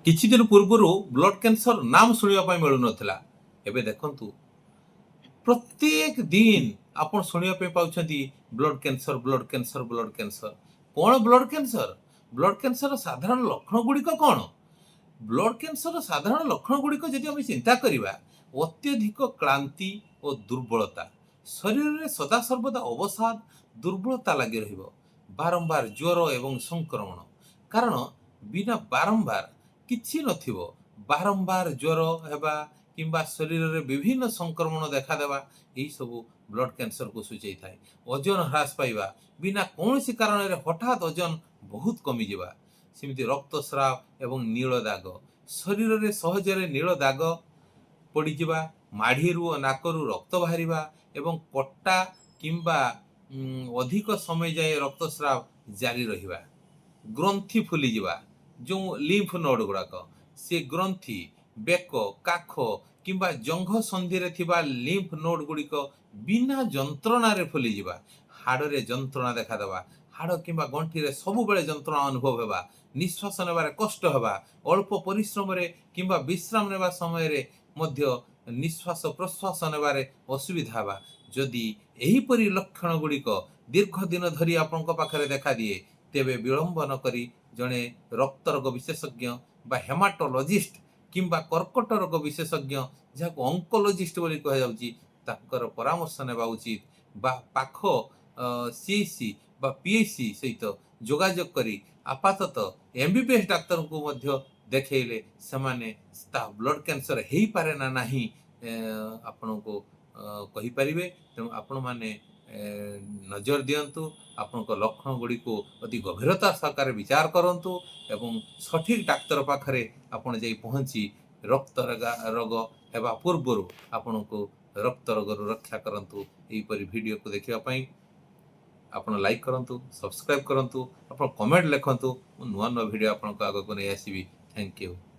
କିଛି ଦିନ ପୂର୍ବରୁ ବ୍ଲଡ୍ କ୍ୟାନ୍ସର ନାମ ଶୁଣିବା ପାଇଁ ମିଳୁନଥିଲା। ଏବେ ଦେଖନ୍ତୁ ପ୍ରତ୍ୟେକ ଦିନ ଆପଣ ଶୁଣିବା ପାଇଁ ପାଉଛନ୍ତି blood cancer, blood cancer, blood cancer. କ'ଣ ବ୍ଲଡ୍ କ୍ୟାନ୍ସର? ବ୍ଲଡ୍ କ୍ୟାନ୍ସରର ସାଧାରଣ ଲକ୍ଷଣ ଗୁଡ଼ିକ କ'ଣ? ବ୍ଲଡ୍ କ୍ୟାନ୍ସରର ସାଧାରଣ ଲକ୍ଷଣ ଗୁଡ଼ିକ ଯଦି ଆମେ ଚିନ୍ତା କରିବା, ଅତ୍ୟଧିକ କ୍ଳାନ୍ତି ଓ ଦୁର୍ବଳତା, ଶରୀରରେ ସଦାସର୍ବଦା ଅବସାଦ, ଦୁର୍ବଳତା ଲାଗି ରହିବ, ବାରମ୍ବାର ଜ୍ୱର ଏବଂ ସଂକ୍ରମଣ। କାରଣ ବିନା ବାରମ୍ବାର କିଛି ନଥିବ, ବାରମ୍ବାର ଜ୍ୱର ହେବା କିମ୍ବା ଶରୀରରେ ବିଭିନ୍ନ ସଂକ୍ରମଣ ଦେଖାଦେବା, ଏହିସବୁ ବ୍ଲଡ୍ କ୍ୟାନ୍ସରକୁ ସୂଚାଇଥାଏ। ଓଜନ ହ୍ରାସ ପାଇବା, ବିନା କୌଣସି କାରଣରେ ହଠାତ୍ ଓଜନ ବହୁତ କମିଯିବା, ସେମିତି ରକ୍ତସ୍ରାବ ଏବଂ ନୀଳ ଦାଗ, ଶରୀରରେ ସହଜରେ ନୀଳ ଦାଗ ପଡ଼ିଯିବା, ମାଢ଼ିରୁ ଓ ନାକରୁ ରକ୍ତ ବାହାରିବା ଏବଂ କଟା କିମ୍ବା ଅଧିକ ସମୟ ଯାଏ ରକ୍ତସ୍ରାବ ଜାରି ରହିବା, ଗ୍ରନ୍ଥି ଫୁଲିଯିବା, ଯେଉଁ ଲିମ୍ଫ ନୋଡ଼ ଗୁଡ଼ାକ, ସେ ଗ୍ରନ୍ଥି ବେକ, କାଖ କିମ୍ବା ଜଙ୍ଘ ସନ୍ଧିରେ ଥିବା ଲିମ୍ଫ ନୋଡ଼ ଗୁଡ଼ିକ ବିନା ଯନ୍ତ୍ରଣାରେ ଫୁଲିଯିବା, ହାଡ଼ରେ ଯନ୍ତ୍ରଣା ଦେଖାଦେବା, ହାଡ଼ କିମ୍ବା ଗଣ୍ଠିରେ ସବୁବେଳେ ଯନ୍ତ୍ରଣା ଅନୁଭବ ହେବା, ନିଶ୍ୱାସ ନେବାରେ କଷ୍ଟ ହେବା, ଅଳ୍ପ ପରିଶ୍ରମରେ କିମ୍ବା ବିଶ୍ରାମ ନେବା ସମୟରେ ମଧ୍ୟ ନିଶ୍ୱାସ ପ୍ରଶ୍ୱାସ ନେବାରେ ଅସୁବିଧା ହେବା। ଯଦି ଏହିପରି ଲକ୍ଷଣ ଗୁଡ଼ିକ ଦୀର୍ଘ ଦିନ ଧରି ଆପଣଙ୍କ ପାଖରେ ଦେଖାଦିଏ, ତେବେ ବିଳମ୍ବ ନ କରି ଜଣେ ରକ୍ତରୋଗ ବିଶେଷଜ୍ଞ ବା ହେମାଟୋଲୋଜିଷ୍ଟ କିମ୍ବା କର୍କଟ ରୋଗ ବିଶେଷଜ୍ଞ, ଯାହାକୁ ଅଙ୍କୋଲୋଜିଷ୍ଟ ବୋଲି କୁହାଯାଉଛି, ତାଙ୍କର ପରାମର୍ଶ ନେବା ଉଚିତ। ବା ପାଖ ସିଏସି ବା ପିଏସି ସହିତ ଯୋଗାଯୋଗ କରି ଆପାତତଃ MBBS ଡାକ୍ତରଙ୍କୁ ମଧ୍ୟ ଦେଖେଇଲେ ସେମାନେ ତାହା ବ୍ଲଡ୍ କ୍ୟାନ୍ସର ହେଇପାରେ ନା ନାହିଁ ଆପଣଙ୍କୁ କହିପାରିବେ। ତେଣୁ ଆପଣମାନେ ନଜର ଦିଅନ୍ତୁ, ଆପଣଙ୍କ ଲକ୍ଷଣ ଗୁଡ଼ିକୁ ଅତି ଗଭୀରତା ସହକାରେ ବିଚାର କରନ୍ତୁ ଏବଂ ସଠିକ୍ ଡାକ୍ତର ପାଖରେ ଆପଣ ଯାଇ ପହଞ୍ଚି ରକ୍ତ ରୋଗ ହେବା ପୂର୍ବରୁ ଆପଣଙ୍କୁ ରକ୍ତ ରୋଗରୁ ରକ୍ଷା କରନ୍ତୁ। ଏହିପରି ଭିଡ଼ିଓକୁ ଦେଖିବା ପାଇଁ ଆପଣ ଲାଇକ୍ କରନ୍ତୁ, ସବସ୍କ୍ରାଇବ୍ କରନ୍ତୁ, ଆପଣ କମେଣ୍ଟ ଲେଖନ୍ତୁ। ମୁଁ ନୂଆ ନୂଆ ଭିଡ଼ିଓ ଆପଣଙ୍କ ଆଗକୁ ନେଇ ଆସିବି। Thank you.